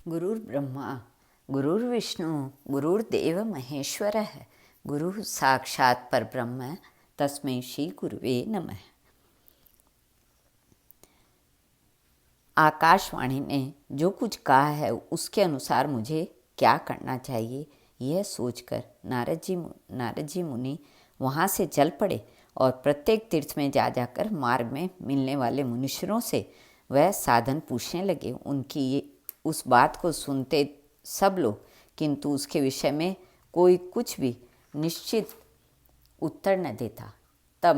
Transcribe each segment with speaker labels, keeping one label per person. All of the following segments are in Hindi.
Speaker 1: गुरुर्ब्रह्मा गुरुर्विष्णु गुरुर्देव महेश्वरः गुरुः साक्षात् परब्रह्म तस्मै श्री गुरुवे नमः। आकाशवाणी ने जो कुछ कहा है उसके अनुसार मुझे क्या करना चाहिए, यह सोचकर नारद जी मुनि वहाँ से चल पड़े और प्रत्येक तीर्थ में जा जाकर मार्ग में मिलने वाले मुनीश्वरों से वह साधन पूछने लगे। उनकी उस बात को सुनते सब लोग, किंतु उसके विषय में कोई कुछ भी निश्चित उत्तर न देता। तब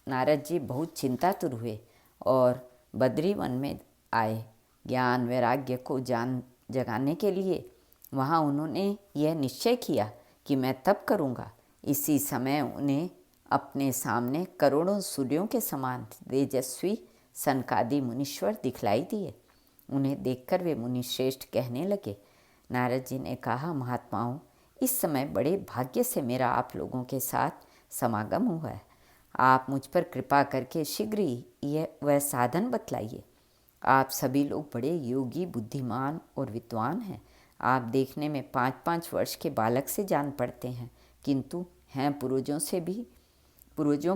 Speaker 1: नारद जी बहुत चिंतातुर हुए और बद्री वन में आए। ज्ञान वैराग्य को जगाने के लिए वहाँ उन्होंने यह निश्चय किया कि मैं तप करूँगा। इसी समय उन्हें अपने सामने करोड़ों सूर्यों के समान तेजस्वी सनकादि मुनीश्वर दिखलाई दिए। उन्हें देखकर वे मुनिश्रेष्ठ कहने लगे। नारद जी ने कहा, महात्माओं, इस समय बड़े भाग्य से मेरा आप लोगों के साथ समागम हुआ है। आप मुझ पर कृपा करके शीघ्र ही वह साधन बतलाइए। आप सभी लोग बड़े योगी, बुद्धिमान और विद्वान हैं। आप देखने में 5-5 वर्ष के बालक से जान पड़ते हैं, किंतु हैं पूर्वजों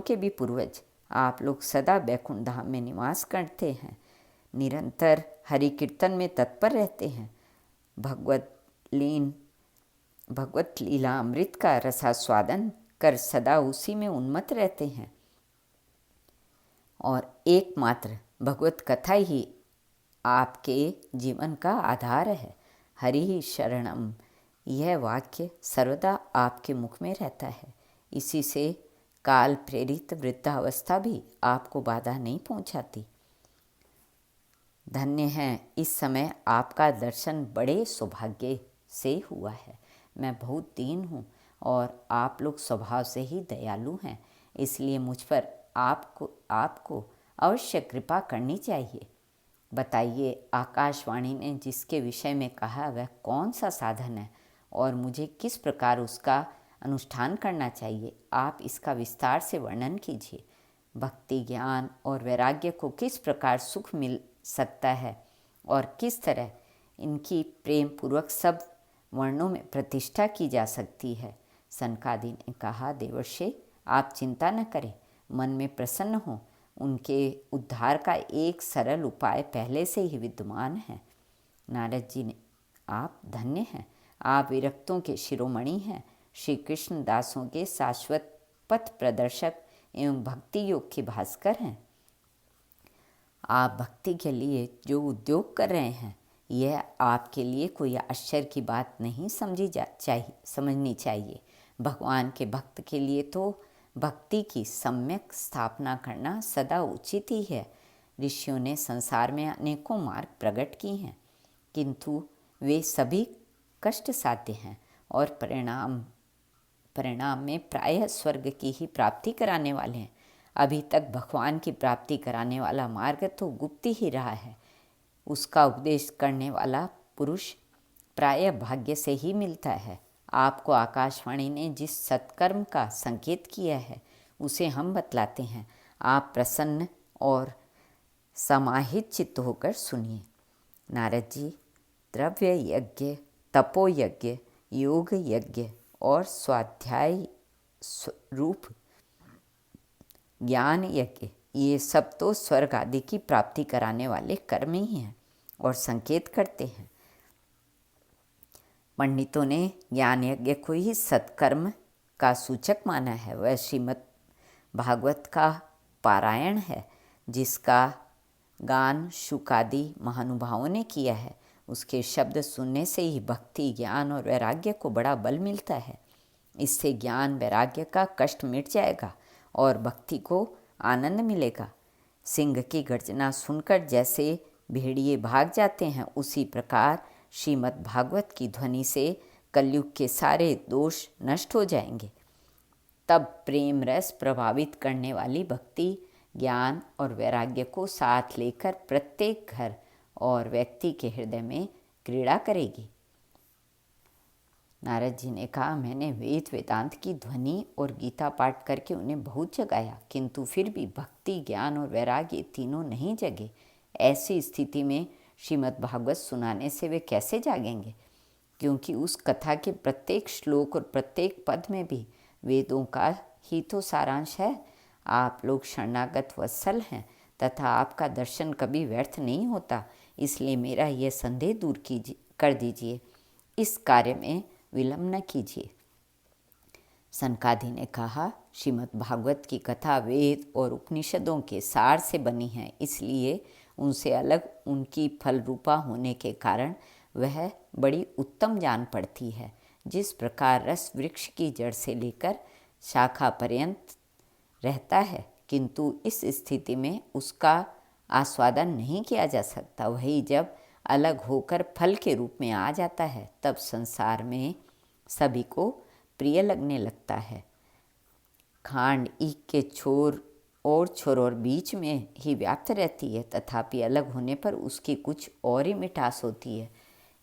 Speaker 1: के भी पूर्वज। आप लोग सदा बैकुंठ धाम में निवास करते हैं, निरंतर हरि कीर्तन में तत्पर रहते हैं, भगवत लीला अमृत का रसास्वादन कर सदा उसी में उन्मत्त रहते हैं और एकमात्र भगवत कथा ही आपके जीवन का आधार है। हरि ही शरणम, यह वाक्य सर्वदा आपके मुख में रहता है। इसी से काल प्रेरित वृद्धावस्था भी आपको बाधा नहीं पहुंचाती। धन्य हैं, इस समय आपका दर्शन बड़े सौभाग्य से हुआ है। मैं बहुत दीन हूँ और आप लोग स्वभाव से ही दयालु हैं, इसलिए मुझ पर आपको अवश्य कृपा करनी चाहिए। बताइए, आकाशवाणी ने जिसके विषय में कहा वह कौन सा साधन है और मुझे किस प्रकार उसका अनुष्ठान करना चाहिए? आप इसका विस्तार से वर्णन कीजिए। भक्ति, ज्ञान और वैराग्य को किस प्रकार सुख मिल सकता है और किस तरह इनकी प्रेम पूर्वक सब वर्णों में प्रतिष्ठा की जा सकती है? सनकादि ने कहा, देवर्षि, आप चिंता न करें, मन में प्रसन्न हो। उनके उद्धार का एक सरल उपाय पहले से ही विद्यमान है। नारद जी ने, आप धन्य हैं, आप विरक्तों के शिरोमणि हैं, श्री कृष्ण दासों के शाश्वत पथ प्रदर्शक एवं भक्ति योग के भास्कर हैं। आप भक्ति के लिए जो उद्योग कर रहे हैं, यह आपके लिए कोई आश्चर्य की बात नहीं समझनी चाहिए। भगवान के भक्त के लिए तो भक्ति की सम्यक स्थापना करना सदा उचित ही है। ऋषियों ने संसार में अनेकों मार्ग प्रकट किए हैं, किंतु वे सभी कष्ट साध्य हैं और परिणाम में प्रायः स्वर्ग की ही प्राप्ति कराने वाले हैं। अभी तक भगवान की प्राप्ति कराने वाला मार्ग तो गुप्त ही रहा है। उसका उपदेश करने वाला पुरुष प्रायः भाग्य से ही मिलता है। आपको आकाशवाणी ने जिस सत्कर्म का संकेत किया है उसे हम बतलाते हैं। आप प्रसन्न और समाहित चित्त होकर सुनिए। नारद जी, द्रव्य यज्ञ, तपो यज्ञ, योग यज्ञ और स्वाध्याय रूप ज्ञान यज्ञ, ये सब तो स्वर्ग आदि की प्राप्ति कराने वाले कर्म ही हैं और संकेत करते हैं। पंडितों ने ज्ञान यज्ञ को ही सत्कर्म का सूचक माना है। वह श्रीमद् भागवत का पारायण है, जिसका गान शुकादि महानुभावों ने किया है। उसके शब्द सुनने से ही भक्ति, ज्ञान और वैराग्य को बड़ा बल मिलता है। इससे ज्ञान वैराग्य का कष्ट मिट जाएगा और भक्ति को आनंद मिलेगा। सिंह की गर्जना सुनकर जैसे भेड़िए भाग जाते हैं, उसी प्रकार श्रीमद् भागवत की ध्वनि से कलयुग के सारे दोष नष्ट हो जाएंगे। तब प्रेम रस प्रभावित करने वाली भक्ति, ज्ञान और वैराग्य को साथ लेकर प्रत्येक घर और व्यक्ति के हृदय में क्रीड़ा करेगी। नारद जी ने कहा, मैंने वेद वेदांत की ध्वनि और गीता पाठ करके उन्हें बहुत जगाया, किंतु फिर भी भक्ति, ज्ञान और वैराग्य तीनों नहीं जगे। ऐसी स्थिति में श्रीमद् भागवत सुनाने से वे कैसे जागेंगे? क्योंकि उस कथा के प्रत्येक श्लोक और प्रत्येक पद में भी वेदों का ही तो सारांश है। आप लोग शरणागत वत्सल हैं तथा आपका दर्शन कभी व्यर्थ नहीं होता, इसलिए मेरा यह संदेह दूर कर दीजिए। इस कार्य में विलंब न कीजिए। सनकादि ने कहा, श्रीमद् भागवत की कथा वेद और उपनिषदों के सार से बनी है, इसलिए उनसे अलग उनकी फल रूपा होने के कारण वह बड़ी उत्तम जान पड़ती है। जिस प्रकार रस वृक्ष की जड़ से लेकर शाखा पर्यंत रहता है, किंतु इस स्थिति में उसका आस्वादन नहीं किया जा सकता, वही जब अलग होकर फल के रूप में आ जाता है तब संसार में सभी को प्रिय लगने लगता है। खांड ईख के छोर और बीच में ही व्याप्त रहती है, तथापि अलग होने पर उसकी कुछ और ही मिठास होती है।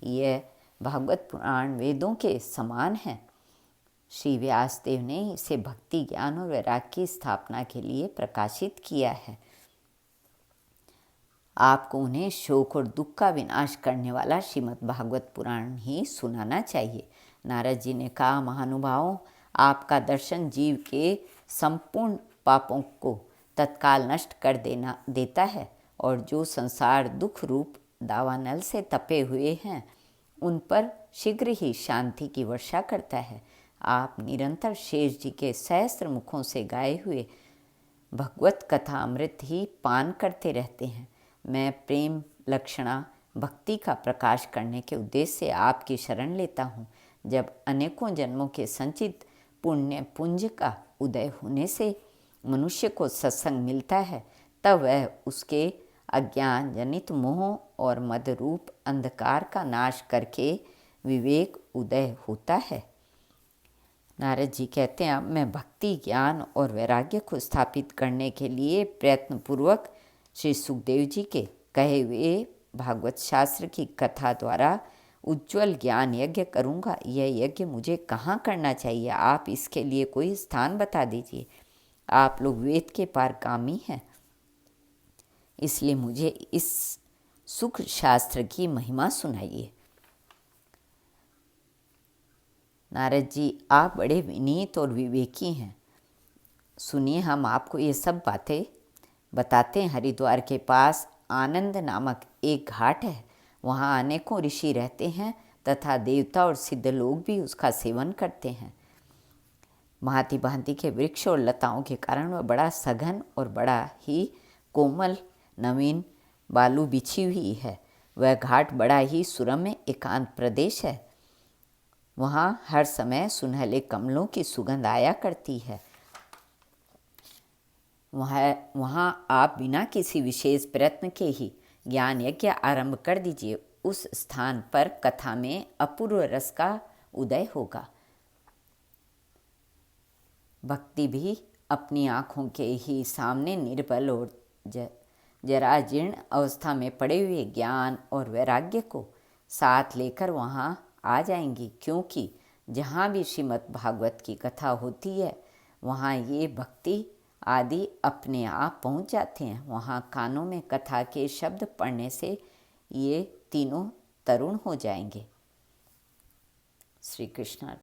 Speaker 1: यह भागवत पुराण वेदों के समान है। श्री व्यासदेव ने इसे भक्ति, ज्ञान और वैराग्य की स्थापना के लिए प्रकाशित किया है। आपको उन्हें शोक और दुख का विनाश करने वाला श्रीमद् भागवत पुराण ही सुनाना चाहिए। नारद जी ने कहा, महानुभावों, आपका दर्शन जीव के संपूर्ण पापों को तत्काल नष्ट कर देता है और जो संसार दुख रूप दावानल से तपे हुए हैं उन पर शीघ्र ही शांति की वर्षा करता है। आप निरंतर शेष जी के सहस्त्र मुखों से गाए हुए भगवत कथा अमृत ही पान करते रहते हैं। मैं प्रेम लक्षणा भक्ति का प्रकाश करने के उद्देश्य से आपकी शरण लेता हूँ। जब अनेकों जन्मों के संचित पुण्य पुंज का उदय होने से मनुष्य को सत्संग मिलता है, तब वह उसके अज्ञान जनित मोह और मद रूप अंधकार का नाश करके विवेक उदय होता है। नारद जी कहते हैं, अब मैं भक्ति, ज्ञान और वैराग्य को स्थापित करने के लिए प्रयत्नपूर्वक श्री सुखदेव जी के कहे हुए भागवत शास्त्र की कथा द्वारा उज्ज्वल ज्ञान यज्ञ करूँगा। यह यज्ञ मुझे कहाँ करना चाहिए? आप इसके लिए कोई स्थान बता दीजिए। आप लोग वेद के पारगामी हैं, इसलिए मुझे इस सुख शास्त्र की महिमा सुनाइए। नारद जी, आप बड़े विनीत और विवेकी हैं। सुनिए, हम आपको ये सब बातें बताते हैं। हरिद्वार के पास आनंद नामक एक घाट है। वहाँ अनेकों ऋषि रहते हैं तथा देवता और सिद्ध लोग भी उसका सेवन करते हैं। भांति भांति के वृक्ष और लताओं के कारण वह बड़ा सघन और बड़ा ही कोमल नवीन बालू बिछी हुई है। वह घाट बड़ा ही सुरम्य एकांत प्रदेश है। वहाँ हर समय सुनहले कमलों की सुगंध आया करती है। वहाँ आप बिना किसी विशेष प्रयत्न के ही ज्ञान यज्ञ आरंभ कर दीजिए। उस स्थान पर कथा में अपूर्व रस का उदय होगा। भक्ति भी अपनी आँखों के ही सामने निर्बल और जराजीर्ण अवस्था में पड़े हुए ज्ञान और वैराग्य को साथ लेकर वहाँ आ जाएंगी, क्योंकि जहाँ भी श्रीमद् भागवत की कथा होती है वहाँ ये भक्ति आदि अपने आप पहुँच जाते हैं। वहाँ कानों में कथा के शब्द पढ़ने से ये तीनों तरुण हो जाएंगे। श्री कृष्ण।